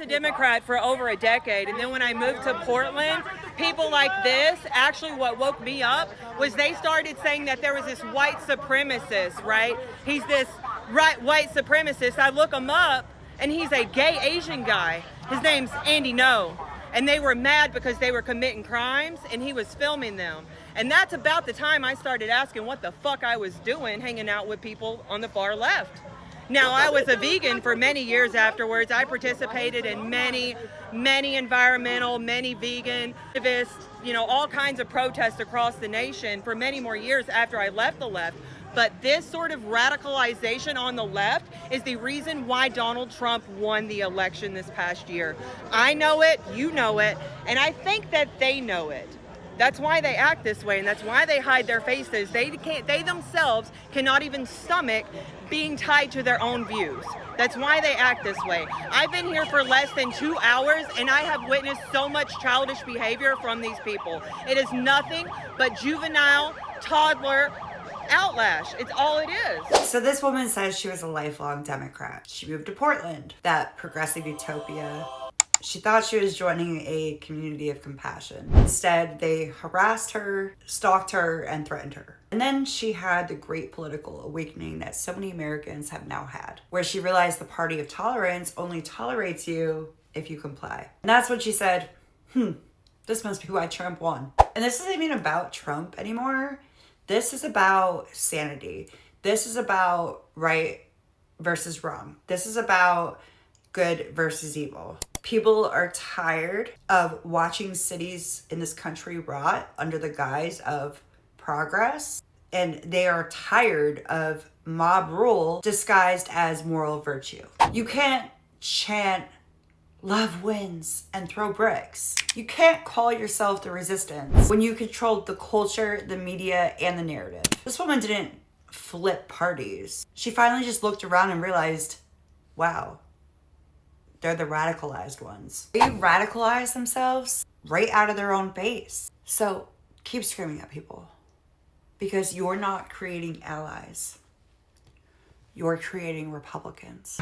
a Democrat for over a decade, and then when I moved to Portland, people like this, actually what woke me up was they started saying that there was this white supremacist, right? He's this white supremacist. I look him up, and he's a gay Asian guy. His name's Andy No. And they were mad because they were committing crimes, and he was filming them. And that's about the time I started asking what the fuck I was doing hanging out with people on the far left. Now, I was a vegan for many years afterwards. I participated in many environmental, many vegan activists, all kinds of protests across the nation for many more years after I left the left. But this sort of radicalization on the left is the reason why Donald Trump won the election this past year. I know it, you know it, and I think that they know it. That's why they act this way, and that's why they hide their faces. They themselves cannot even stomach being tied to their own views. That's why they act this way. I've been here for less than 2 hours, and I have witnessed so much childish behavior from these people. It is nothing but juvenile, toddler outlash. It's all it is. So this woman says she was a lifelong Democrat. She moved to Portland, that progressive utopia. She thought she was joining a community of compassion. Instead, they harassed her, stalked her, and threatened her. And then she had the great political awakening that so many Americans have now had, where she realized the party of tolerance only tolerates you if you comply. And that's when she said, this must be why Trump won. And this isn't even about Trump anymore. This is about sanity. This is about right versus wrong. This is about good versus evil. People are tired of watching cities in this country rot under the guise of progress. And they are tired of mob rule disguised as moral virtue. You can't chant love wins and throw bricks. You can't call yourself the resistance when you control the culture, the media, and the narrative. This woman didn't flip parties. She finally just looked around and realized, wow, they're the radicalized ones. They radicalize themselves right out of their own base. So keep screaming at people, because you're not creating allies. You're creating Republicans.